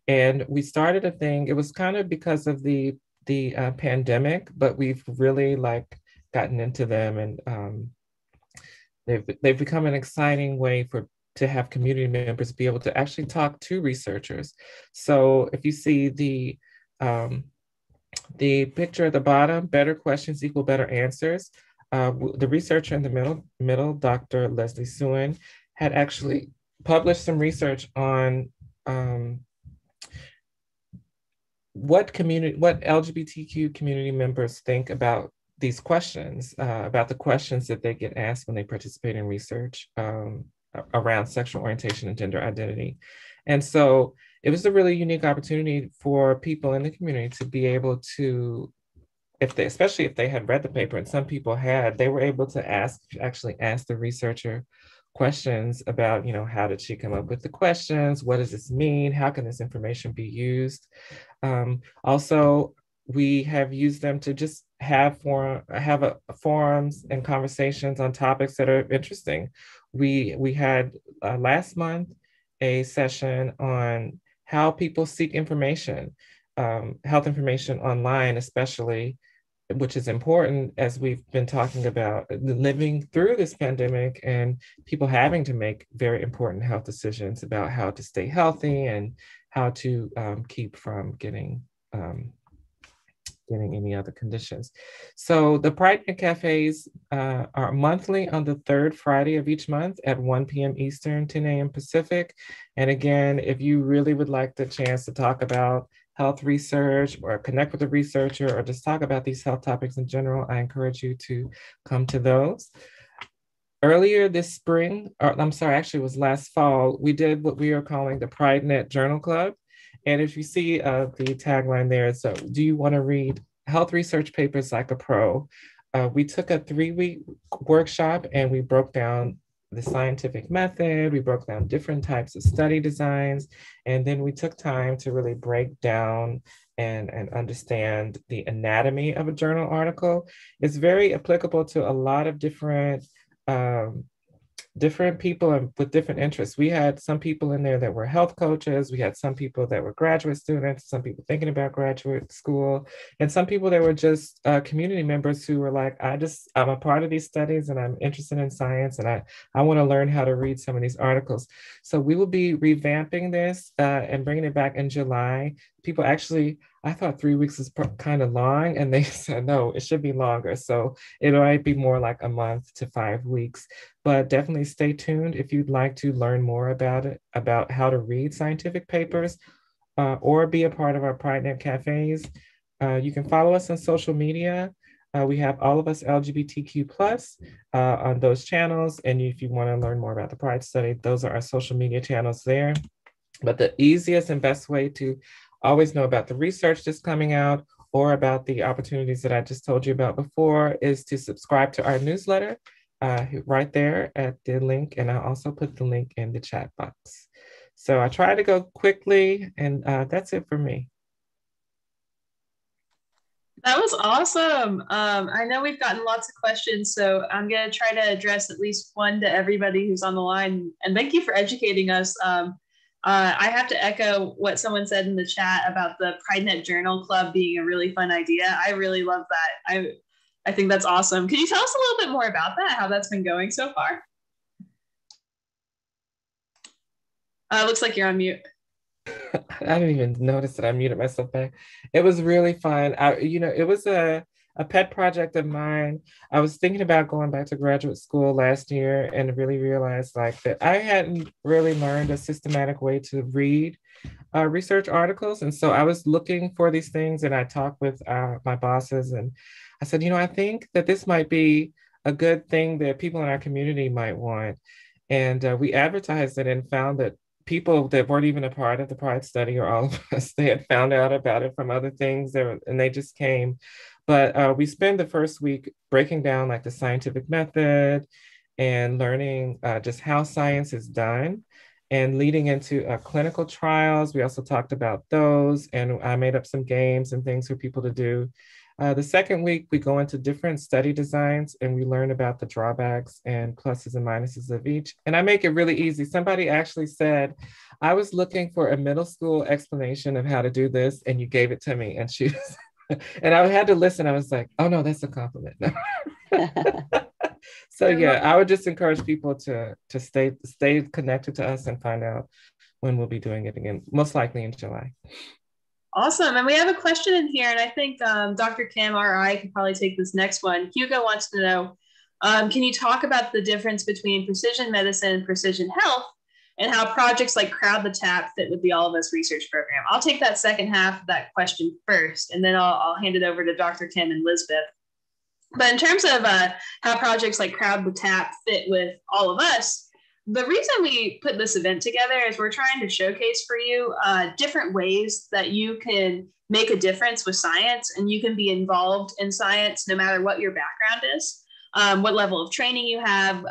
And we started a thing, it was kind of because of the pandemic, but we've really gotten into them, and they've become an exciting way to have community members be able to actually talk to researchers. So if you see the picture at the bottom, better questions equal better answers. The researcher in the middle, Dr. Leslie Suen, had actually published some research on what LGBTQ community members think about these questions, about the questions that they get asked when they participate in research around sexual orientation and gender identity. And so it was a really unique opportunity for people in the community to be able to, especially if they had read the paper, and some people had, they were able to actually ask the researcher questions about, how did she come up with the questions? What does this mean? How can this information be used? Also, we have used them to just have forums and conversations on topics that are interesting. We had last month a session on how people seek information, health information online, especially, which is important as we've been talking about living through this pandemic and people having to make very important health decisions about how to stay healthy and how to keep from getting any other conditions. So the Pride Night Cafes are monthly on the third Friday of each month at 1 p.m. Eastern, 10 a.m. Pacific. And again, if you really would like the chance to talk about health research or connect with a researcher or just talk about these health topics in general, I encourage you to come to those. Earlier this spring, actually it was last fall, we did what we are calling the Pride Net Journal Club. And if you see the tagline there, so do you want to read health research papers like a pro? We took a 3-week workshop and we broke down the scientific method, we broke down different types of study designs, and then we took time to really break down and understand the anatomy of a journal article. It's very applicable to a lot of different people with different interests. We had some people in there that were health coaches. We had some people that were graduate students, some people thinking about graduate school, and some people that were just community members who were like, I'm a part of these studies and I'm interested in science and I want to learn how to read some of these articles. So we will be revamping this and bringing it back in July. People actually, I thought 3 weeks is kind of long, and they said, no, it should be longer. So it might be more like a month to 5 weeks, but definitely stay tuned if you'd like to learn more about it, about how to read scientific papers or be a part of our Pride Net Cafes. You can follow us on social media. We have All of Us LGBTQ+ on those channels. And if you want to learn more about the Pride Study, those are our social media channels there. But the easiest and best way to always know about the research that's coming out or about the opportunities that I just told you about before is to subscribe to our newsletter right there at the link. And I'll also put the link in the chat box. So I try to go quickly, and that's it for me. That was awesome. I know we've gotten lots of questions, so I'm going to try to address at least one to everybody who's on the line. And thank you for educating us. I have to echo what someone said in the chat about the Pride Net Journal Club being a really fun idea. I really love that. I think that's awesome. Can you tell us a little bit more about that, how that's been going so far? Looks like you're on mute. I didn't even notice that I muted myself back. It was really fun. It was a pet project of mine. I was thinking about going back to graduate school last year and really realized like that I hadn't really learned a systematic way to read research articles. And so I was looking for these things and I talked with my bosses and I said, I think that this might be a good thing that people in our community might want. And we advertised it and found that people that weren't even a part of the Pride study or all of us, they had found out about it from other things and they just came. But we spent the first week breaking down like the scientific method and learning just how science is done and leading into clinical trials. We also talked about those and I made up some games and things for people to do. The second week, we go into different study designs and we learn about the drawbacks and pluses and minuses of each. And I make it really easy. Somebody actually said, I was looking for a middle school explanation of how to do this and you gave it to me. And she was, and I had to listen. I was like, oh no, that's a compliment. So yeah, I would just encourage people to stay connected to us and find out when we'll be doing it again, most likely in July. Awesome. And we have a question in here, and I think Dr. Kim or I could probably take this next one. Hugo wants to know, can you talk about the difference between precision medicine and precision health and how projects like Crowd the Tap fit with the All of Us research program? I'll take that second half of that question first, and then I'll hand it over to Dr. Kim and Lisbeth. But in terms of how projects like Crowd the Tap fit with All of Us, the reason we put this event together is we're trying to showcase for you different ways that you can make a difference with science and you can be involved in science no matter what your background is, what level of training you have,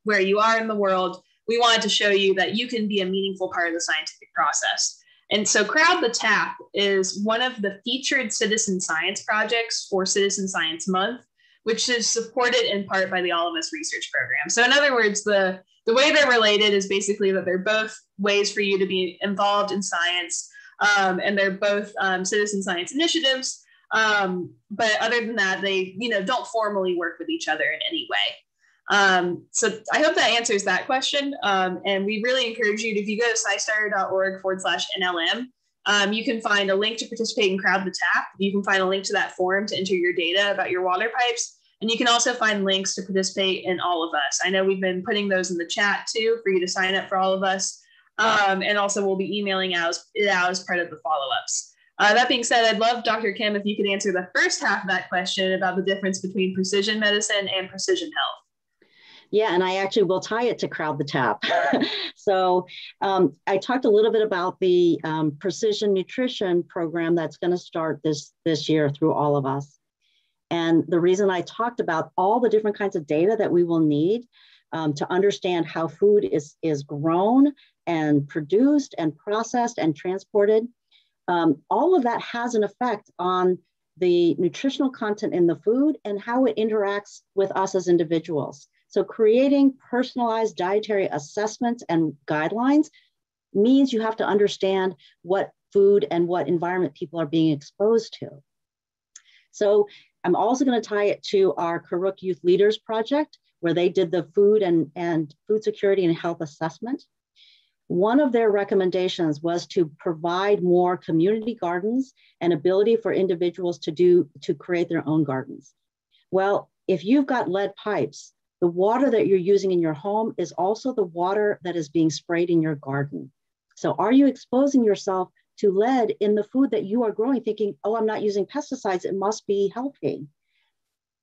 where you are in the world. We wanted to show you that you can be a meaningful part of the scientific process. And so Crowd the Tap is one of the featured citizen science projects for Citizen Science Month, which is supported in part by the All of Us research program. So in other words, the way they're related is basically that they're both ways for you to be involved in science, and they're both citizen science initiatives. But other than that, they don't formally work with each other in any way. So I hope that answers that question. And we really encourage you to, if you go to scistarter.org/NLM, you can find a link to participate in Crowd the Tap. You can find a link to that form to enter your data about your water pipes. And you can also find links to participate in All of Us. I know we've been putting those in the chat too for you to sign up for All of Us. And also we'll be emailing out as part of the follow-ups. That being said, I'd love, Dr. Kim, if you could answer the first half of that question about the difference between precision medicine and precision health. Yeah, and I actually will tie it to Crowd the Tap. So I talked a little bit about the precision nutrition program that's going to start this year through All of Us. And the reason I talked about all the different kinds of data that we will need to understand how food is grown and produced and processed and transported, all of that has an effect on the nutritional content in the food and how it interacts with us as individuals. So creating personalized dietary assessments and guidelines means you have to understand what food and what environment people are being exposed to. So I'm also going to tie it to our Karuk Youth Leaders Project, where they did the food and food security and health assessment. One of their recommendations was to provide more community gardens and ability for individuals to create their own gardens. Well, if you've got lead pipes, the water that you're using in your home is also the water that is being sprayed in your garden. So are you exposing yourself to lead in the food that you are growing, thinking, oh, I'm not using pesticides, it must be healthy?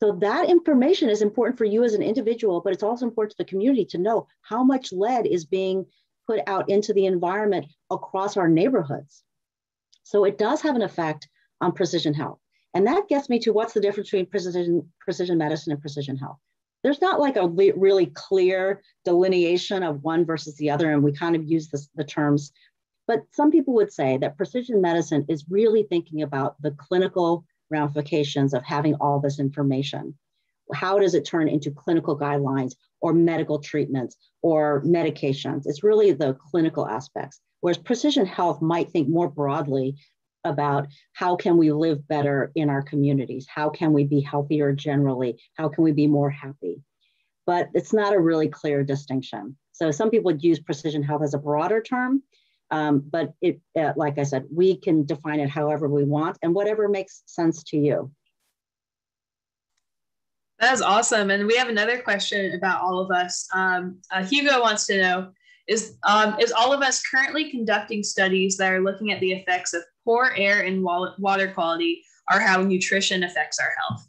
So that information is important for you as an individual, but it's also important to the community to know how much lead is being put out into the environment across our neighborhoods. So it does have an effect on precision health. And that gets me to what's the difference between precision medicine and precision health. There's not like a really clear delineation of one versus the other, and we kind of use the terms. But some people would say that precision medicine is really thinking about the clinical ramifications of having all this information. How does it turn into clinical guidelines or medical treatments or medications? It's really the clinical aspects. Whereas precision health might think more broadly about how can we live better in our communities? How can we be healthier generally? How can we be more happy? But it's not a really clear distinction. So some people use precision health as a broader term, but like I said, we can define it however we want and whatever makes sense to you. That is awesome. And we have another question about All of Us. Hugo wants to know, is All of Us currently conducting studies that are looking at the effects of poor air and water quality or how nutrition affects our health?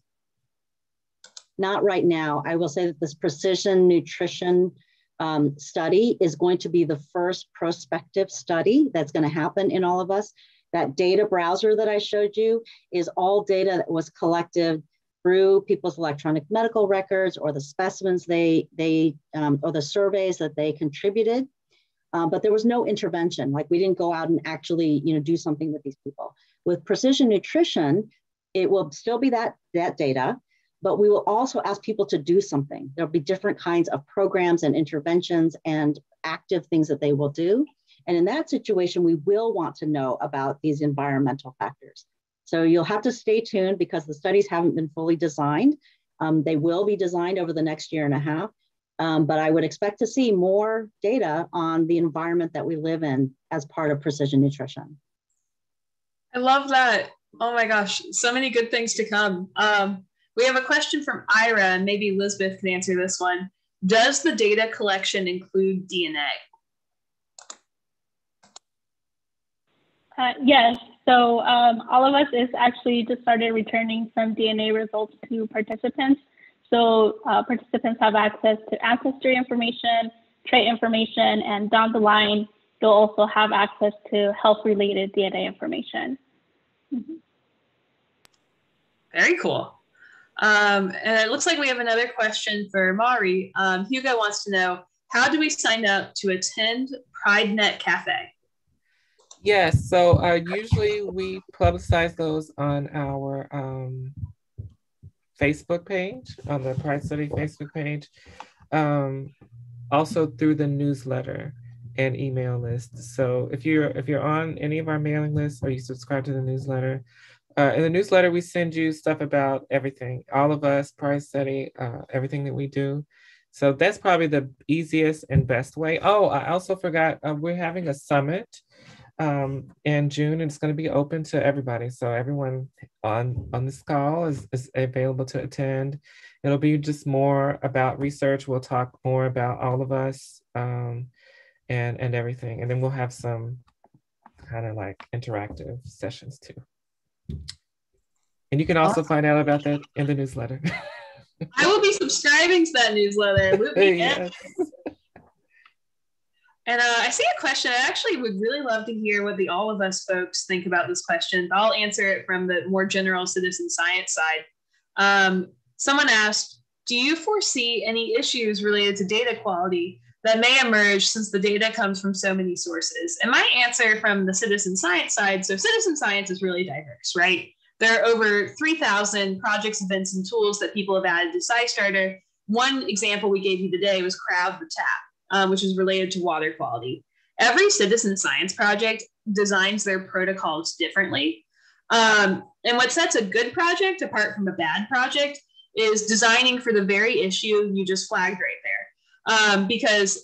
Not right now. I will say that this precision nutrition study is going to be the first prospective study that's going to happen in All of Us. That data browser that I showed you is all data that was collected through people's electronic medical records or the specimens or the surveys that they contributed. But there was no intervention. Like we didn't go out and actually, do something with these people. With precision nutrition, it will still be that data, but we will also ask people to do something. There'll be different kinds of programs and interventions and active things that they will do. And in that situation, we will want to know about these environmental factors. So you'll have to stay tuned because the studies haven't been fully designed. They will be designed over the next year and a half, but I would expect to see more data on the environment that we live in as part of precision nutrition. I love that. Oh my gosh, so many good things to come. We have a question from Ira, and maybe Elizabeth can answer this one. Does the data collection include DNA? Yes. So All of Us is actually just started returning some DNA results to participants. So participants have access to ancestry information, trait information, and down the line, you'll also have access to health-related DNA information. Mm-hmm. Very cool. And it looks like we have another question for Mari. Hugo wants to know, how do we sign up to attend PrideNet Cafe? Yes, so usually we publicize those on our Facebook page, on the Pride Study Facebook page, also through the newsletter and email list. So if you're on any of our mailing lists or you subscribe to the newsletter, in the newsletter we send you stuff about everything, All of Us, Pride Study, everything that we do. So that's probably the easiest and best way. Oh, I also forgot, we're having a summit in June, and it's going to be open to everybody. So everyone on this call is available to attend. It'll be just more about research. We'll talk more about All of Us and everything. And then we'll have some kind of like interactive sessions too. And you can also find out about that in the newsletter. I will be subscribing to that newsletter. Yes. And I see a question. I actually would really love to hear what the All of Us folks think about this question. I'll answer it from the more general citizen science side. Someone asked, do you foresee any issues related to data quality that may emerge since the data comes from so many sources? And my answer from the citizen science side, so citizen science is really diverse, right? There are over 3,000 projects, events, and tools that people have added to SciStarter. One example we gave you today was Crowd the Tap, which is related to water quality. Every citizen science project designs their protocols differently. And what sets a good project apart from a bad project is designing for the very issue you just flagged right there. Because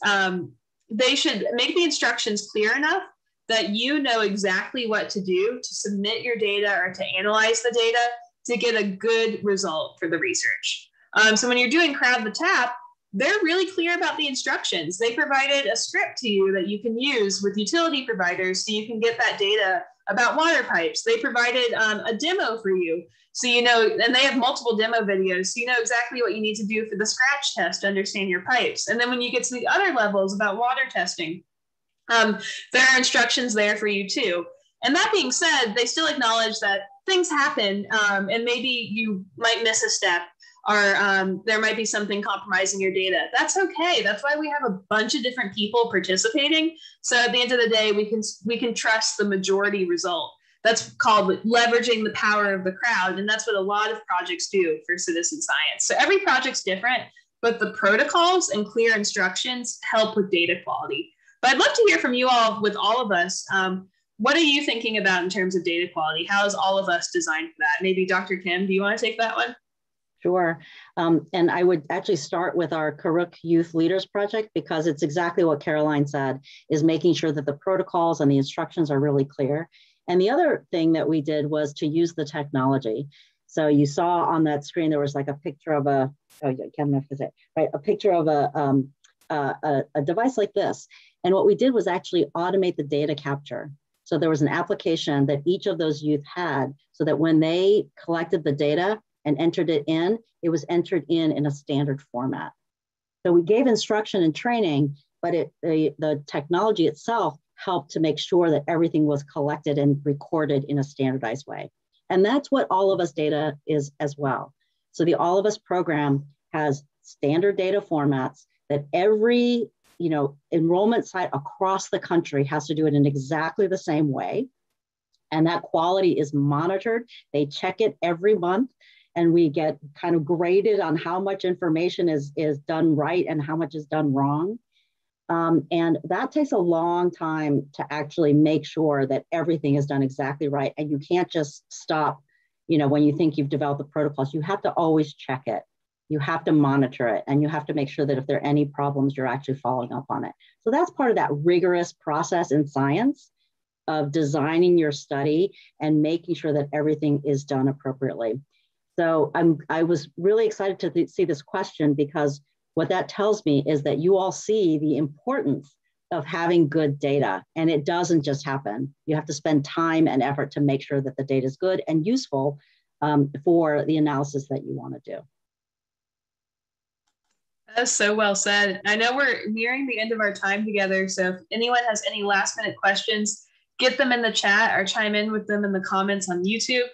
they should make the instructions clear enough that you know exactly what to do to submit your data or to analyze the data to get a good result for the research. So when you're doing Crowd the Tap, they're really clear about the instructions. They provided a script to you that you can use with utility providers so you can get that data about water pipes. They provided a demo for you. So you know, and they have multiple demo videos, so you know exactly what you need to do for the scratch test to understand your pipes. And then when you get to the other levels about water testing, there are instructions there for you too. And that being said, they still acknowledge that things happen and maybe you might miss a step or there might be something compromising your data. That's okay. That's why we have a bunch of different people participating. So at the end of the day, we can trust the majority result. That's called leveraging the power of the crowd. And that's what a lot of projects do for citizen science. So every project's different, but the protocols and clear instructions help with data quality. But I'd love to hear from you all, with All of Us. what are you thinking about in terms of data quality? How is All of Us designed for that? Maybe Dr. Kim, do you want to take that one? Sure. And I would actually start with our Karuk Youth Leaders Project, because it's exactly what Caroline said, is making sure that the protocols and the instructions are really clear. And the other thing that we did was to use the technology. So you saw on that screen, there was like a picture of a, oh, yeah, I can't remember it, right? A picture of a device like this. And what we did was actually automate the data capture. So there was an application that each of those youth had, so that when they collected the data and entered it was entered in a standard format. So we gave instruction and training, but the technology itself helped to make sure that everything was collected and recorded in a standardized way. And that's what All of Us data is as well. So the All of Us program has standard data formats that every enrollment site across the country has to do it in exactly the same way. And that quality is monitored. They check it every month, and we get kind of graded on how much information is done right and how much is done wrong. And that takes a long time to actually make sure that everything is done exactly right. And you can't just stop, when you think you've developed the protocols, you have to always check it. You have to monitor it, and you have to make sure that if there are any problems, you're actually following up on it. So that's part of that rigorous process in science of designing your study and making sure that everything is done appropriately. So I was really excited to see this question, because what that tells me is that you all see the importance of having good data, and it doesn't just happen. You have to spend time and effort to make sure that the data is good and useful for the analysis that you want to do. That's so well said. I know we're nearing the end of our time together, so if anyone has any last minute questions, get them in the chat or chime in with them in the comments on YouTube.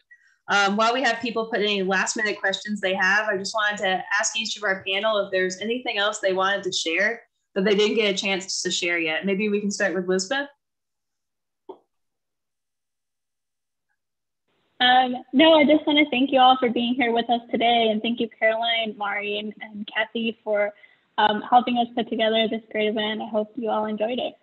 While we have people put any last minute questions they have, I just wanted to ask each of our panel if there's anything else they wanted to share that they didn't get a chance to share yet. Maybe we can start with Lisbeth. No, I just want to thank you all for being here with us today. And thank you, Caroline, Mari, and Kathy for helping us put together this great event. I hope you all enjoyed it.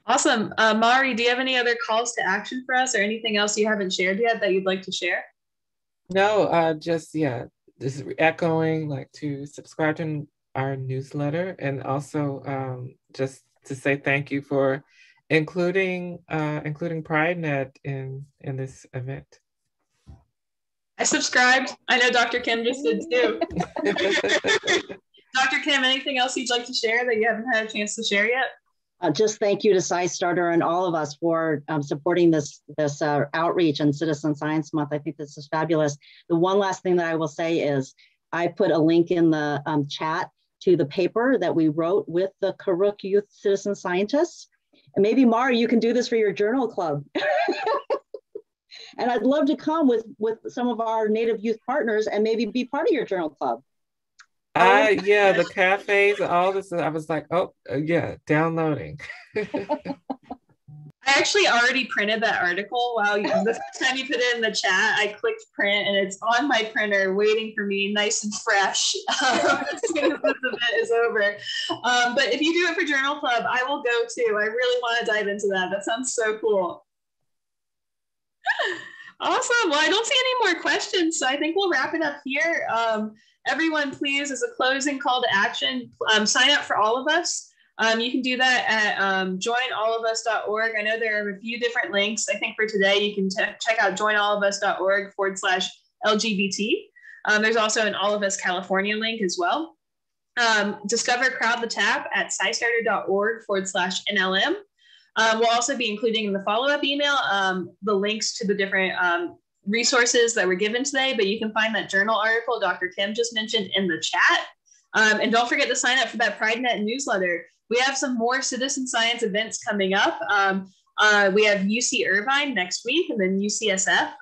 Awesome. Mari, do you have any other calls to action for us or anything else you haven't shared yet that you'd like to share? No, just echoing, like, to subscribe to our newsletter, and also just to say thank you for including PrideNet in this event. I subscribed. I know Dr. Kim just did too. Dr. Kim, anything else you'd like to share that you haven't had a chance to share yet? Just thank you to SciStarter and all of us for supporting this outreach and Citizen Science Month. I think this is fabulous. The one last thing that I will say is I put a link in the chat to the paper that we wrote with the Karuk Youth Citizen Scientists. And maybe, Mari, you can do this for your journal club. And I'd love to come with some of our Native youth partners and maybe be part of your journal club. Yeah, the cafes, all this. I was like, oh, yeah, downloading. I actually already printed that article. The first time you put it in the chat, I clicked print, and it's on my printer waiting for me, nice and fresh, as soon as this event is over. But if you do it for Journal Club, I will go too. I really want to dive into that. That sounds so cool. Awesome. Well, I don't see any more questions, so I think we'll wrap it up here. Everyone, please, as a closing call to action, sign up for All of Us. You can do that at joinallofus.org. I know there are a few different links. I think for today, you can check out joinallofus.org/LGBT. There's also an All of Us California link as well. Discover Crowd the Tap at scistarter.org/NLM. We'll also be including in the follow-up email the links to the different resources that were given today, but you can find that journal article Dr. Kim just mentioned in the chat. And don't forget to sign up for that PrideNet newsletter. We have some more citizen science events coming up. We have UC Irvine next week, and then UCSF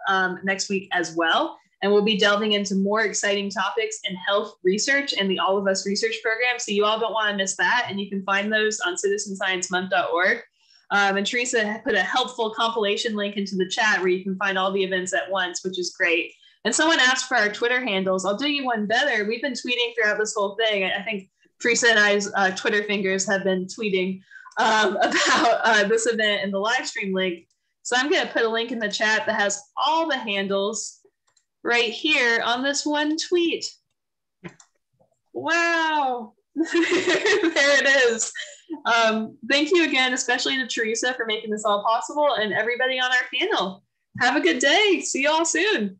next week as well. And we'll be delving into more exciting topics in health research and the All of Us research program. So you all don't want to miss that. And you can find those on citizensciencemonth.org. And Teresa put a helpful compilation link into the chat where you can find all the events at once, which is great. And someone asked for our Twitter handles. I'll do you one better. We've been tweeting throughout this whole thing. I think Teresa and I's Twitter fingers have been tweeting. about this event and the live stream link. So I'm going to put a link in the chat that has all the handles right here on this one tweet. Wow. There it is. Thank you again, especially to Teresa for making this all possible and everybody on our panel. Have a good day. See you all soon.